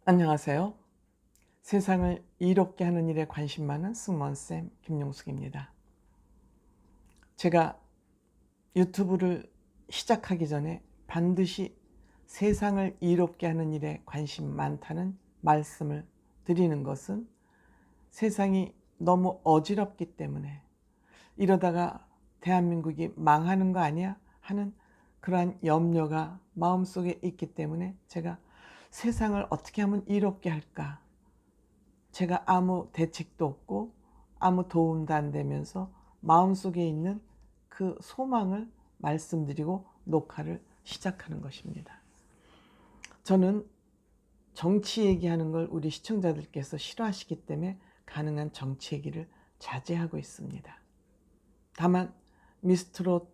안녕하세요. 세상을 이롭게 하는 일에 관심 많은 승무원쌤 김용숙입니다. 제가 유튜브를 시작하기 전에 반드시 세상을 이롭게 하는 일에 관심 많다는 말씀을 드리는 것은 세상이 너무 어지럽기 때문에 이러다가 대한민국이 망하는 거 아니야 하는 그러한 염려가 마음속에 있기 때문에 제가 세상을 어떻게 하면 이롭게 할까, 제가 아무 대책도 없고 아무 도움도 안 되면서 마음속에 있는 그 소망을 말씀드리고 녹화를 시작하는 것입니다. 저는 정치 얘기하는 걸 우리 시청자들께서 싫어하시기 때문에 가능한 정치 얘기를 자제하고 있습니다. 다만 미스트롯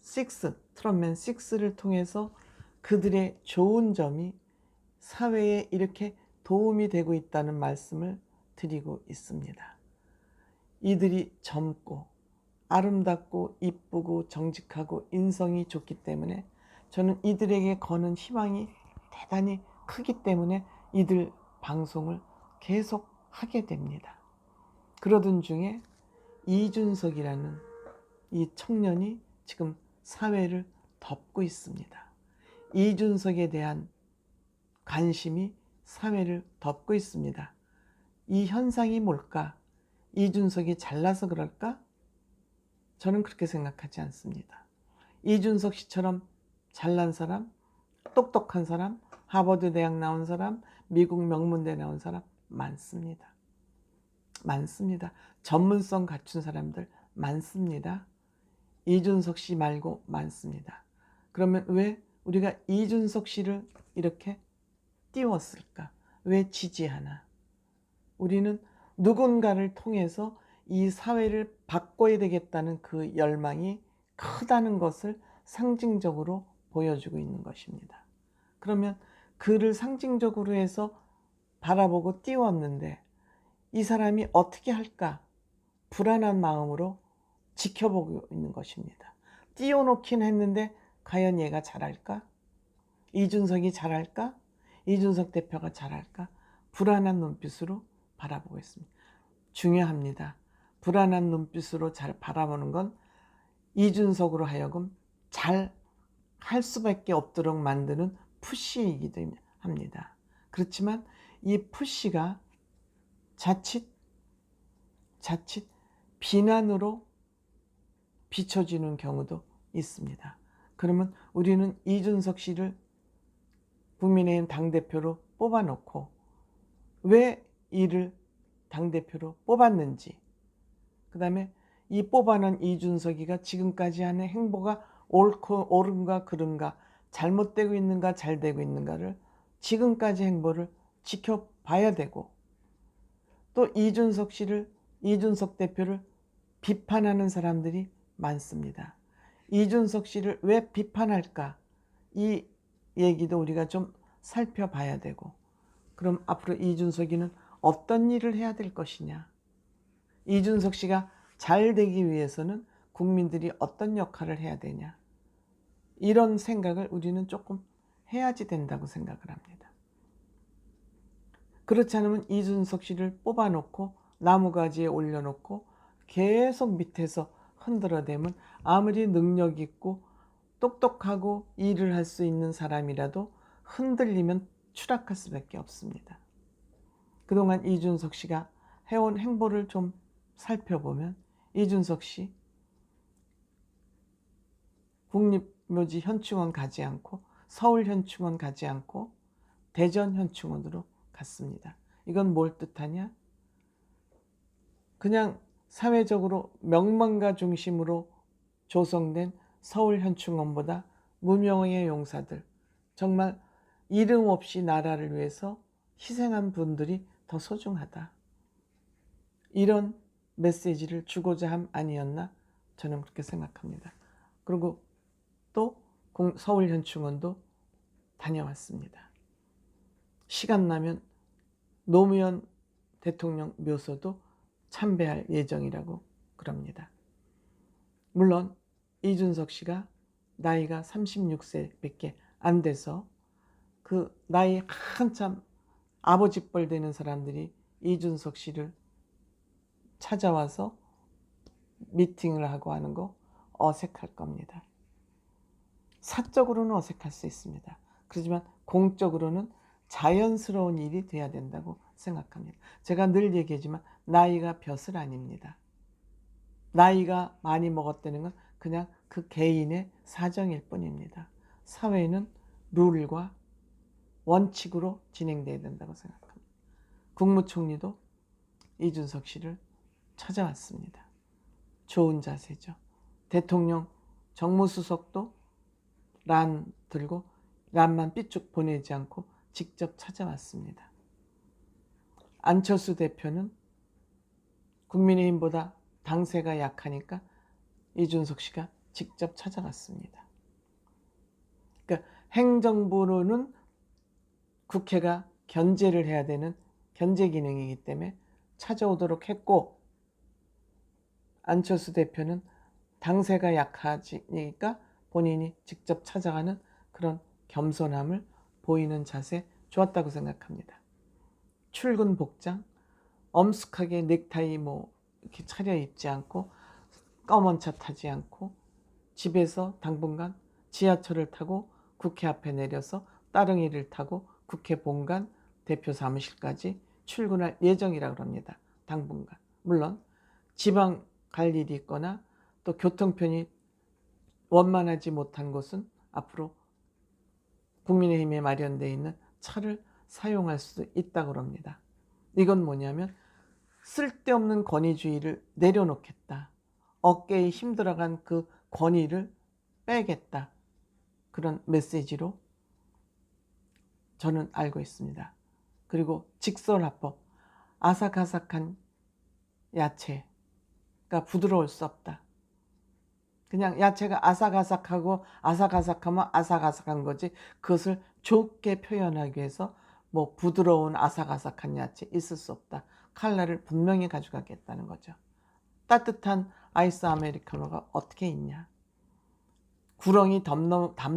6, 트롯맨 6를 통해서 그들의 좋은 점이 사회에 이렇게 도움이 되고 있다는 말씀을 드리고 있습니다. 이들이 젊고 아름답고 이쁘고 정직하고 인성이 좋기 때문에 저는 이들에게 거는 희망이 대단히 크기 때문에 이들 방송을 계속 하게 됩니다. 그러던 중에 이준석이라는 이 청년이 지금 사회를 덮고 있습니다. 이준석에 대한 관심이 사회를 덮고 있습니다. 이 현상이 뭘까? 이준석이 잘나서 그럴까? 저는 그렇게 생각하지 않습니다. 이준석 씨처럼 잘난 사람, 똑똑한 사람, 하버드 대학 나온 사람, 미국 명문대 나온 사람 많습니다. 많습니다. 전문성 갖춘 사람들 많습니다. 이준석 씨 말고 많습니다. 그러면 왜 우리가 이준석 씨를 이렇게 띄웠을까? 왜 지지하나? 우리는 누군가를 통해서 이 사회를 바꿔야 되겠다는 그 열망이 크다는 것을 상징적으로 보여주고 있는 것입니다. 그러면 그를 상징적으로 해서 바라보고 띄웠는데 이 사람이 어떻게 할까? 불안한 마음으로 지켜보고 있는 것입니다. 띄워놓긴 했는데 과연 얘가 잘할까? 이준석이 잘할까? 이준석 대표가 잘할까? 불안한 눈빛으로 바라보고 있습니다. 중요합니다. 불안한 눈빛으로 잘 바라보는 건 이준석으로 하여금 잘 할 수밖에 없도록 만드는 푸시이기도 합니다. 그렇지만 이 푸시가 자칫 비난으로 비춰지는 경우도 있습니다. 그러면 우리는 이준석 씨를 국민의힘 당대표로 뽑아놓고 왜 이를 당대표로 뽑았는지, 그 다음에 이 뽑아놓은 이준석이가 지금까지 하는 행보가 옳은가 그른가, 잘못되고 있는가 잘 되고 있는가를 지금까지 행보를 지켜봐야 되고, 또 이준석 대표를 비판하는 사람들이 많습니다. 이준석 씨를 왜 비판할까? 이 얘기도 우리가 좀 살펴봐야 되고, 그럼 앞으로 이준석이는 어떤 일을 해야 될 것이냐? 이준석 씨가 잘 되기 위해서는 국민들이 어떤 역할을 해야 되냐? 이런 생각을 우리는 조금 해야지 된다고 생각을 합니다. 그렇지 않으면 이준석 씨를 뽑아놓고 나무가지에 올려놓고 계속 밑에서 흔들어대면 아무리 능력 있고 똑똑하고 일을 할 수 있는 사람이라도 흔들리면 추락할 수밖에 없습니다. 그동안 이준석 씨가 해온 행보를 좀 살펴보면 이준석 씨 국립묘지 현충원 가지 않고 서울 현충원 가지 않고 대전 현충원으로 갔습니다. 이건 뭘 뜻하냐? 그냥 사회적으로 명망가 중심으로 조성된 서울 현충원보다 무명의 용사들, 정말 이름 없이 나라를 위해서 희생한 분들이 더 소중하다. 이런 메시지를 주고자 함 아니었나? 저는 그렇게 생각합니다. 그리고 또 서울 현충원도 다녀왔습니다. 시간 나면 노무현 대통령 묘소도 참배할 예정이라고 그럽니다. 물론 이준석 씨가 나이가 36세밖에 안 돼서 그 나이 한참 아버지 뻘 되는 사람들이 이준석 씨를 찾아와서 미팅을 하고 하는 거 어색할 겁니다. 사적으로는 어색할 수 있습니다. 그렇지만 공적으로는 자연스러운 일이 돼야 된다고 생각합니다. 제가 늘 얘기하지만 나이가 벼슬 아닙니다. 나이가 많이 먹었다는 건 그냥 그 개인의 사정일 뿐입니다. 사회는 룰과 원칙으로 진행돼야 된다고 생각합니다. 국무총리도 이준석 씨를 찾아왔습니다. 좋은 자세죠. 대통령 정무수석도 란 들고 란만 삐쭉 보내지 않고 직접 찾아왔습니다. 안철수 대표는 국민의힘보다 당세가 약하니까 이준석 씨가 직접 찾아갔습니다. 그러니까 행정부로는 국회가 견제를 해야 되는 견제 기능이기 때문에 찾아오도록 했고, 안철수 대표는 당세가 약하니까 본인이 직접 찾아가는 그런 겸손함을 보이는 자세 좋았다고 생각합니다. 출근 복장 엄숙하게 넥타이 이렇게 차려입지 않고 검은 차 타지 않고 집에서 당분간 지하철을 타고 국회 앞에 내려서 따릉이를 타고 국회 본관 대표 사무실까지 출근할 예정이라고 합니다. 당분간. 물론 지방 갈 일이 있거나 또 교통편이 원만하지 못한 곳은 앞으로 국민의힘에 마련되어 있는 차를 사용할 수도 있다고 합니다. 이건 뭐냐면 쓸데없는 권위주의를 내려놓겠다. 어깨에 힘들어간 그 권위를 빼겠다. 그런 메시지로 저는 알고 있습니다. 그리고 직설화법, 아삭아삭한 야채가 부드러울 수 없다. 그냥 야채가 아삭아삭하고 아삭아삭하면 아삭아삭한 거지 그것을 좋게 표현하기 위해서 부드러운 아삭아삭한 야채 있을 수 없다. 칼라를 분명히 가져가겠다는 거죠. 따뜻한 아이스 아메리카노가 어떻게 있냐. 구렁이 담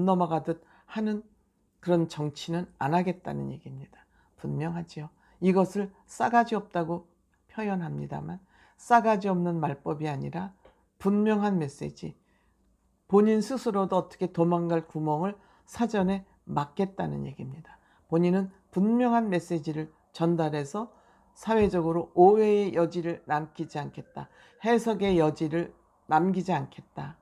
넘어가듯 하는 그런 정치는 안 하겠다는 얘기입니다. 분명하지요. 이것을 싸가지 없다고 표현합니다만 싸가지 없는 말법이 아니라 분명한 메시지, 본인 스스로도 어떻게 도망갈 구멍을 사전에 막겠다는 얘기입니다. 본인은 분명한 메시지를 전달해서 사회적으로 오해의 여지를 남기지 않겠다. 해석의 여지를 남기지 않겠다.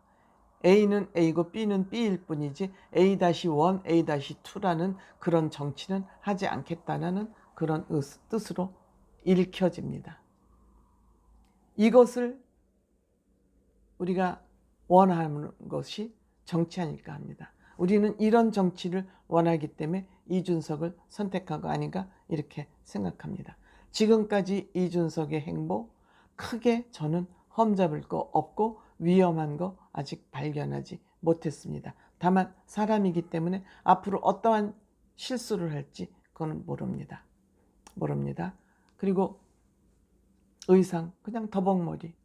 A는 A고 B는 B일 뿐이지 A-1, A-2라는 그런 정치는 하지 않겠다는 그런 뜻으로 읽혀집니다. 이것을 우리가 원하는 것이 정치 아닐까 합니다. 우리는 이런 정치를 원하기 때문에 이준석을 선택한 거 아닌가 이렇게 생각합니다. 지금까지 이준석의 행보 크게 저는 험잡을 거 없고 위험한 거 아직 발견하지 못했습니다. 다만 사람이기 때문에 앞으로 어떠한 실수를 할지 그건 모릅니다. 그리고 의상 그냥 더벅머리.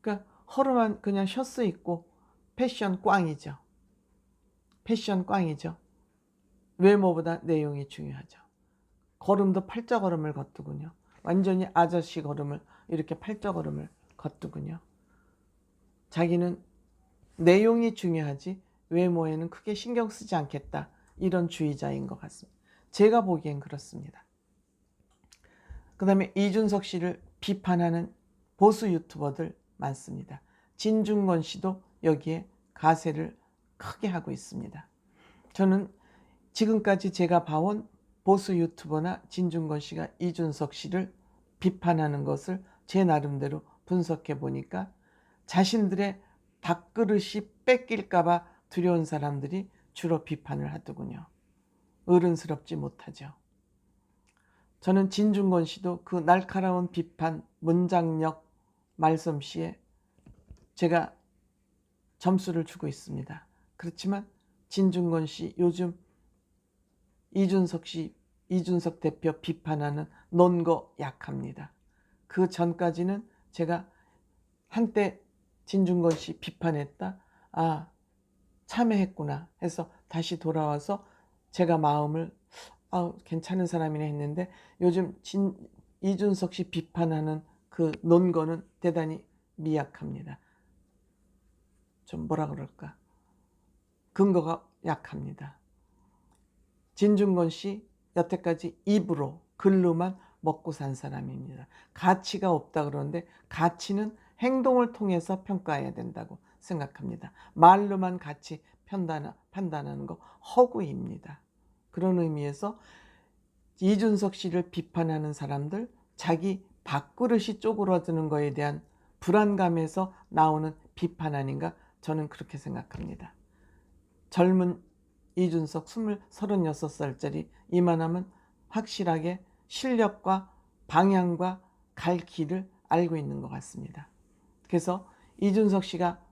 그러니까 허름한 그냥 셔츠 입고 패션 꽝이죠. 외모보다 내용이 중요하죠. 걸음도 팔자걸음을 걷더군요. 완전히 아저씨 걸음을 이렇게 팔자걸음을 걷더군요. 자기는 내용이 중요하지 외모에는 크게 신경 쓰지 않겠다. 이런 주의자인 것 같습니다. 제가 보기엔 그렇습니다. 그 다음에 이준석 씨를 비판하는 보수 유튜버들 많습니다. 진중권 씨도 여기에 가세를 크게 하고 있습니다. 저는 지금까지 제가 봐온 보수 유튜버나 진중권 씨가 이준석 씨를 비판하는 것을 제 나름대로 분석해 보니까 자신들의 밥그릇이 뺏길까봐 두려운 사람들이 주로 비판을 하더군요. 어른스럽지 못하죠. 저는 진중권 씨도 그 날카로운 비판, 문장력, 말솜씨에 제가 점수를 주고 있습니다. 그렇지만 진중권 씨 요즘 이준석 대표 비판하는 논거 약합니다. 그 전까지는 제가 한때 진중권 씨 비판했다. 참회했구나 해서 다시 돌아와서 제가 마음을 괜찮은 사람이네 했는데 요즘 이준석 씨 비판하는 그 논거는 대단히 미약합니다. 좀 뭐라 그럴까, 근거가 약합니다. 진중권 씨 여태까지 입으로 글로만 먹고 산 사람입니다. 가치가 없다 그러는데 가치는 행동을 통해서 평가해야 된다고 생각합니다. 말로만 가치 판단하는 거 허구입니다. 그런 의미에서 이준석 씨를 비판하는 사람들, 자기 밥그릇이 쪼그라드는 거에 대한 불안감에서 나오는 비판 아닌가, 저는 그렇게 생각합니다. 젊은 이준석 36살짜리 이만하면 확실하게 실력과 방향과 갈 길을 알고 있는 것 같습니다. 그래서 이준석 씨가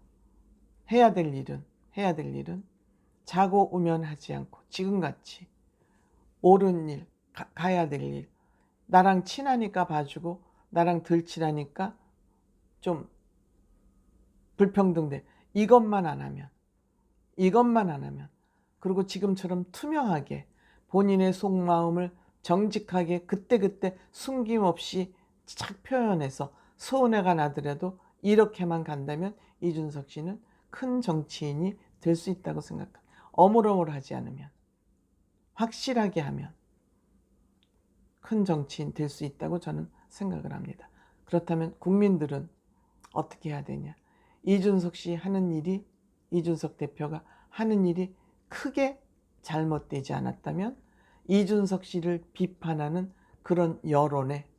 해야 될 일은 자고 우면 하지 않고 지금같이 옳은 일, 가야 될 일, 나랑 친하니까 봐주고 나랑 덜 친하니까 좀 불평등돼, 이것만 안 하면, 그리고 지금처럼 투명하게 본인의 속마음을 정직하게 그때그때 숨김없이 착 표현해서 서운해가 나더라도 이렇게만 간다면 이준석 씨는 큰 정치인이 될 수 있다고 생각합니다. 어물어물하지 않으면, 확실하게 하면 큰 정치인 될 수 있다고 저는 생각을 합니다. 그렇다면 국민들은 어떻게 해야 되냐? 이준석 대표가 하는 일이 크게 잘못되지 않았다면 이준석 씨를 비판하는 그런 여론에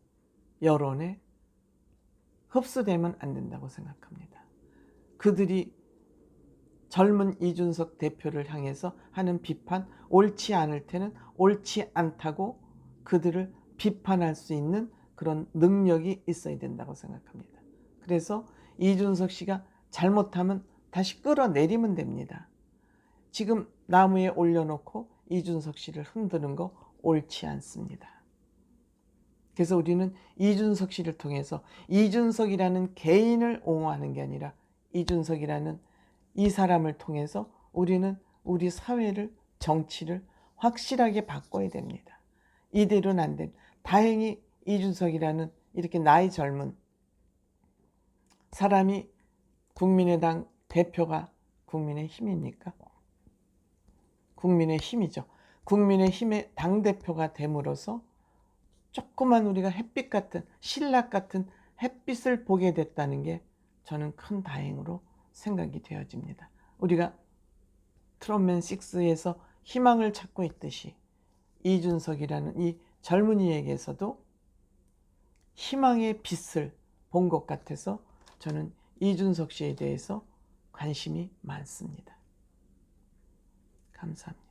흡수되면 안 된다고 생각합니다. 그들이 젊은 이준석 대표를 향해서 하는 비판, 옳지 않을 때는 옳지 않다고 그들을 비판할 수 있는 그런 능력이 있어야 된다고 생각합니다. 그래서 이준석 씨가 잘못하면 다시 끌어내리면 됩니다. 지금 나무에 올려놓고 이준석 씨를 흔드는 거 옳지 않습니다. 그래서 우리는 이준석 씨를 통해서 이준석이라는 개인을 옹호하는 게 아니라 이준석이라는 이 사람을 통해서 우리는 우리 사회를, 정치를 확실하게 바꿔야 됩니다. 이대로는 안 됩니다. 다행히 이준석이라는 이렇게 나이 젊은 사람이 국민의당 대표가 국민의힘입니까? 국민의힘이죠. 국민의힘의 당대표가 됨으로써 조그만 우리가 햇빛 같은, 신락 같은 햇빛을 보게 됐다는 게 저는 큰 다행으로 생각이 되어집니다. 우리가 트롯맨 6에서 희망을 찾고 있듯이 이준석이라는 이 젊은이에게서도 희망의 빛을 본 것 같아서 저는 이준석 씨에 대해서 관심이 많습니다. 감사합니다.